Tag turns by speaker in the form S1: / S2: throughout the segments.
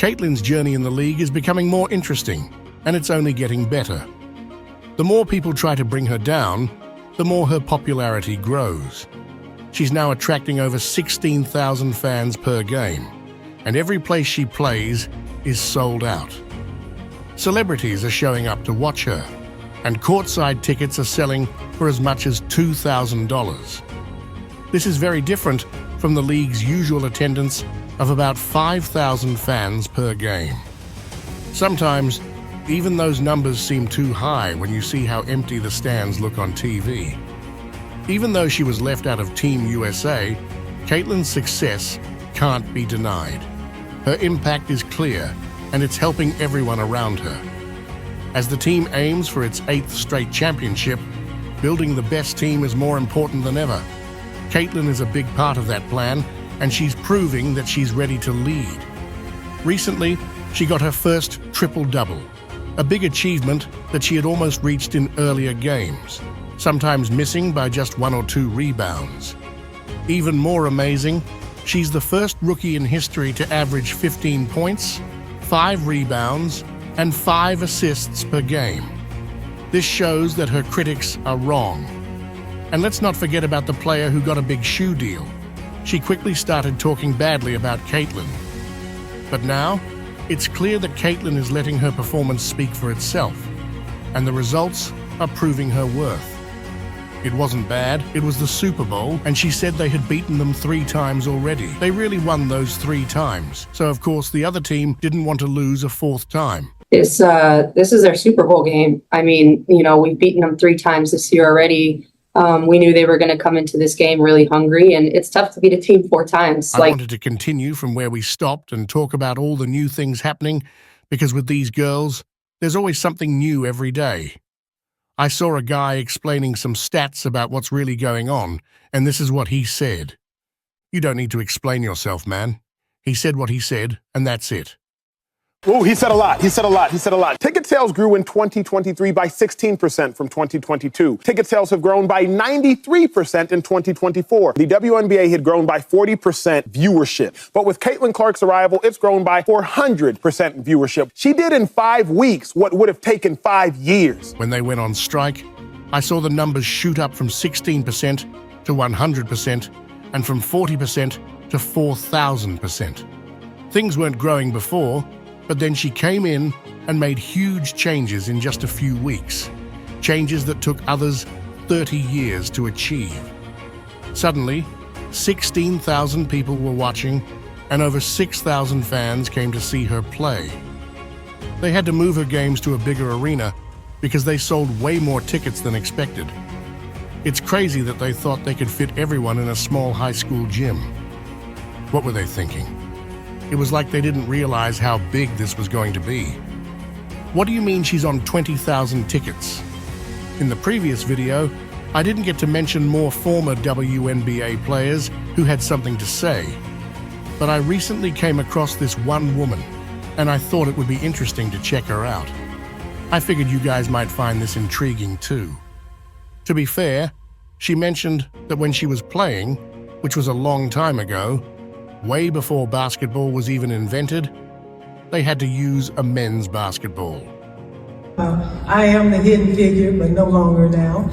S1: Caitlin's journey in the league is becoming more interesting, and it's only getting better. The more people try to bring her down, the more her popularity grows. She's now attracting over 16,000 fans per game, and every place she plays is sold out. Celebrities are showing up to watch her, and courtside tickets are selling for as much as $2,000. This is very different from the league's usual attendance of about 5,000 fans per game. Sometimes, even those numbers seem too high when you see how empty the stands look on TV. Even though she was left out of Team USA, Caitlin's success can't be denied. Her impact is clear, and it's helping everyone around her. As the team aims for its 8th straight championship, building the best team is more important than ever. Caitlin is a big part of that plan, and she's proving that she's ready to lead. Recently, she got her first triple-double, a big achievement that she had almost reached in earlier games, sometimes missing by just 1 or 2 rebounds. Even more amazing, she's the first rookie in history to average 15 points, 5 rebounds, and 5 assists per game. This shows that her critics are wrong. And let's not forget about the player who got a big shoe deal. She quickly started talking badly about Caitlin. But now, it's clear that Caitlin is letting her performance speak for itself, and the results are proving her worth. It wasn't bad, it was the Super Bowl, and she said they had beaten them 3 times already. They really won those 3 times, so of course the other team didn't want to lose a 4th time.
S2: This is their Super Bowl game. I mean, we've beaten them 3 times this year already. We knew they were going to come into this game really hungry, and it's tough to beat a team 4 times.
S1: I wanted to continue from where we stopped and talk about all the new things happening, because with these girls, there's always something new every day. I saw a guy explaining some stats about what's really going on, and this is what he said. You don't need to explain yourself, man. He said what he said, and that's it.
S3: Oh, he said a lot. He said a lot. He said a lot. Ticket sales grew in 2023 by 16% from 2022. Ticket sales have grown by 93% in 2024. The WNBA had grown by 40% viewership. But with Caitlin Clark's arrival, it's grown by 400% viewership. She did in 5 weeks what would have taken 5 years.
S1: When they went on strike, I saw the numbers shoot up from 16% to 100% and from 40% to 4,000%. Things weren't growing before, but then she came in and made huge changes in just a few weeks. Changes that took others 30 years to achieve. Suddenly, 16,000 people were watching, and over 6,000 fans came to see her play. They had to move her games to a bigger arena because they sold way more tickets than expected. It's crazy that they thought they could fit everyone in a small high school gym. What were they thinking? It was like they didn't realize how big this was going to be. What do you mean she's on 20,000 tickets? In the previous video, I didn't get to mention more former WNBA players who had something to say. But I recently came across this one woman, and I thought it would be interesting to check her out. I figured you guys might find this intriguing too. To be fair, she mentioned that when she was playing, which was a long time ago, way before basketball was even invented, they had to use a men's basketball.
S4: I am the hidden figure, but no longer now.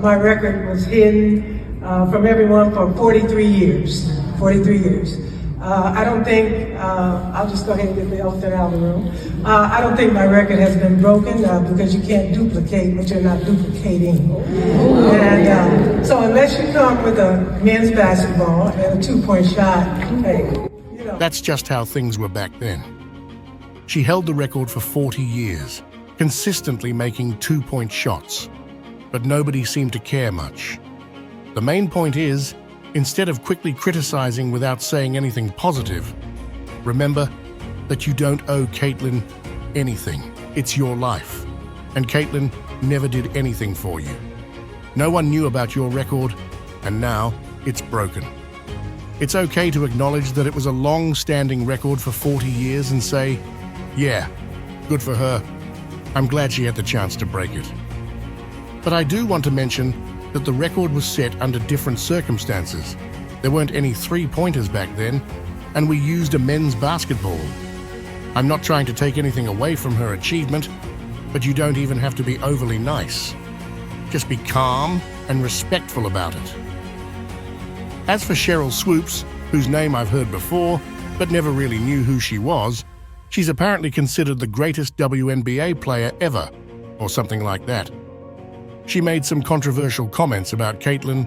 S4: My record was hidden from everyone for 43 years. 43 years. I don't think, I'll just go ahead and get the elephant out of the room. I don't think my record has been broken because you can't duplicate what you're not duplicating. And so unless you come with a men's basketball and a 2-point shot, hey,
S1: That's just how things were back then. She held the record for 40 years, consistently making 2-point shots. But nobody seemed to care much. The main point is, instead of quickly criticizing without saying anything positive, remember that you don't owe Caitlin anything. It's your life. And Caitlin never did anything for you. No one knew about your record, and now it's broken. It's okay to acknowledge that it was a long-standing record for 40 years and say, yeah, good for her. I'm glad she had the chance to break it. But I do want to mention that the record was set under different circumstances. There weren't any 3-pointers back then, and we used a men's basketball. I'm not trying to take anything away from her achievement, but you don't even have to be overly nice. Just be calm and respectful about it. As for Cheryl Swoops, whose name I've heard before, but never really knew who she was, she's apparently considered the greatest WNBA player ever, or something like that. She made some controversial comments about Caitlin,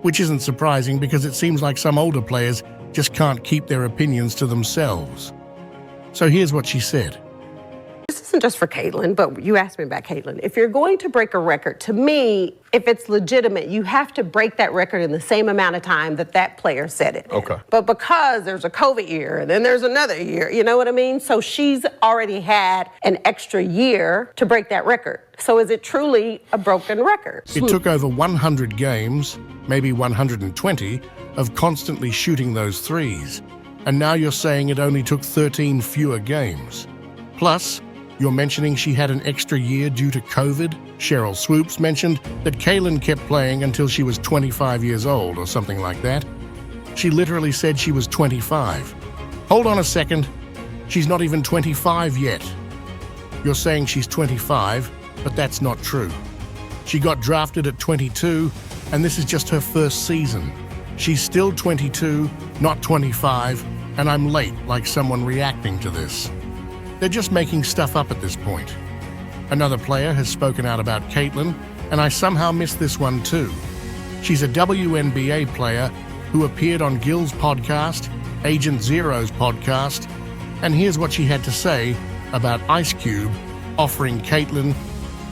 S1: which isn't surprising because it seems like some older players just can't keep their opinions to themselves. So here's what she said.
S5: This isn't just for Caitlin, but you asked me about Caitlin. If you're going to break a record, to me, if it's legitimate, you have to break that record in the same amount of time that that player set it.
S6: Okay.
S5: But because there's a COVID year and then there's another year, you know what I mean? So she's already had an extra year to break that record. So is it truly a broken record?
S1: It took over 100 games, maybe 120, of constantly shooting those threes. And now you're saying it only took 13 fewer games. Plus, you're mentioning she had an extra year due to COVID. Cheryl Swoops mentioned that Caitlin kept playing until she was 25 years old or something like that. She literally said she was 25. Hold on a second. She's not even 25 yet. You're saying she's 25, but that's not true. She got drafted at 22, and this is just her first season. She's still 22, not 25, and I'm late like someone reacting to this. They're just making stuff up at this point. Another player has spoken out about Caitlin, and I somehow missed this one too. She's a WNBA player who appeared on Gil's podcast, Agent Zero's podcast, and here's what she had to say about Ice Cube offering Caitlin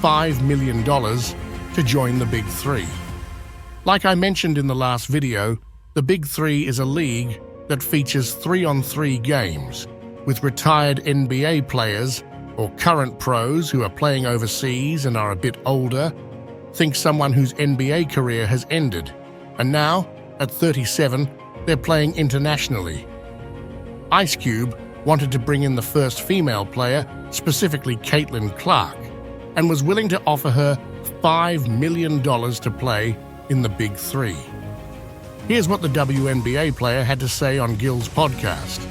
S1: $5 million to join the Big Three. Like I mentioned in the last video, the Big Three is a league that features 3-on-3 games with retired NBA players or current pros who are playing overseas and are a bit older. Think someone whose NBA career has ended, and now, at 37, they're playing internationally. Ice Cube wanted to bring in the first female player, specifically Caitlin Clark, and was willing to offer her $5 million to play in the Big Three. Here's what the WNBA player had to say on Gil's podcast.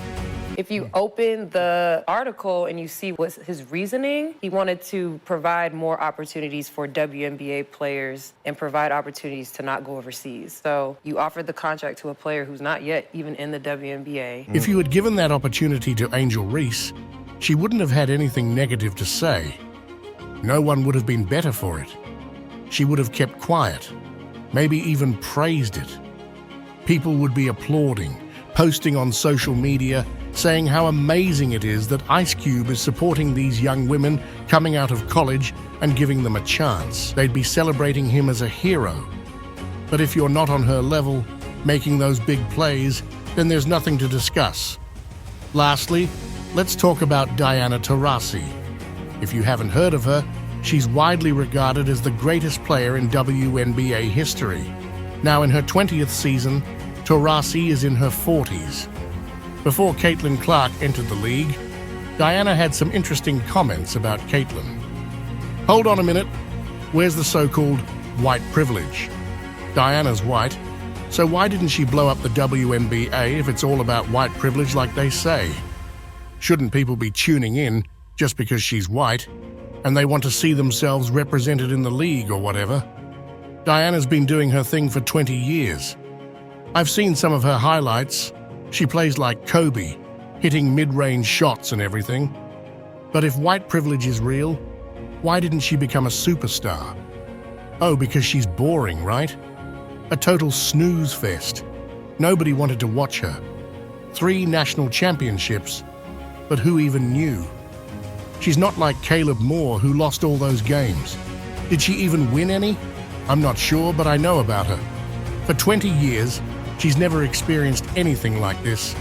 S7: If you open the article and you see what's his reasoning, he wanted to provide more opportunities for WNBA players and provide opportunities to not go overseas. So you offered the contract to a player who's not yet even in the WNBA.
S1: If you had given that opportunity to Angel Reese, she wouldn't have had anything negative to say. No one would have been better for it. She would have kept quiet, maybe even praised it. People would be applauding, posting on social media, saying how amazing it is that Ice Cube is supporting these young women coming out of college and giving them a chance. They'd be celebrating him as a hero. But if you're not on her level, making those big plays, then there's nothing to discuss. Lastly, let's talk about Diana Taurasi. If you haven't heard of her, she's widely regarded as the greatest player in WNBA history. Now in her 20th season, Taurasi is in her 40s. Before Caitlin Clark entered the league, Diana had some interesting comments about Caitlin. Hold on a minute. Where's the so-called white privilege? Diana's white, so why didn't she blow up the WNBA if it's all about white privilege like they say? Shouldn't people be tuning in just because she's white and they want to see themselves represented in the league or whatever? Diana's been doing her thing for 20 years. I've seen some of her highlights. She plays like Kobe, hitting mid-range shots and everything. But if white privilege is real, why didn't she become a superstar? Oh, because she's boring, right? A total snooze fest. Nobody wanted to watch her. 3 national championships, but who even knew? She's not like Caleb Moore, who lost all those games. Did she even win any? I'm not sure, but I know about her. For 20 years, she's never experienced anything like this.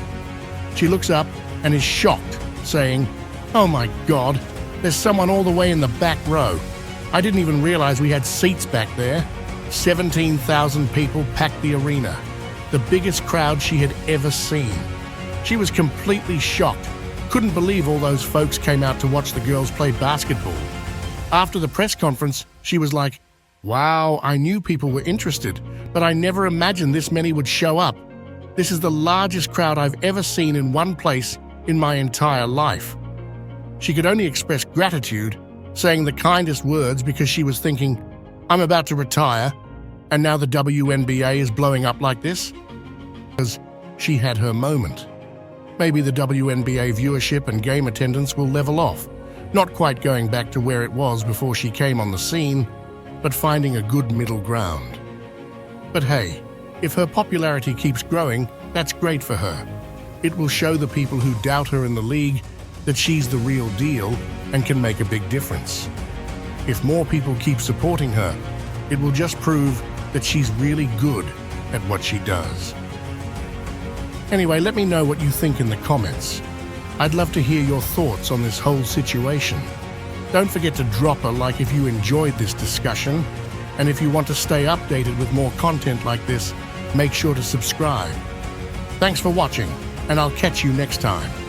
S1: She looks up and is shocked, saying, "Oh my God, there's someone all the way in the back row. I didn't even realize we had seats back there." 17,000 people packed the arena, the biggest crowd she had ever seen. She was completely shocked, couldn't believe all those folks came out to watch the girls play basketball. After the press conference, she was like, "Wow, I knew people were interested, but I never imagined this many would show up. This is the largest crowd I've ever seen in one place in my entire life. She could only express gratitude, saying the kindest words because she was thinking, I'm about to retire, and now the WNBA is blowing up like this? Because she had her moment. Maybe the WNBA viewership and game attendance will level off, not quite going back to where it was before she came on the scene, but finding a good middle ground. But hey, if her popularity keeps growing, that's great for her. It will show the people who doubt her in the league that she's the real deal and can make a big difference. If more people keep supporting her, it will just prove that she's really good at what she does. Anyway, let me know what you think in the comments. I'd love to hear your thoughts on this whole situation. Don't forget to drop a like if you enjoyed this discussion, and if you want to stay updated with more content like this, make sure to subscribe. Thanks for watching, and I'll catch you next time.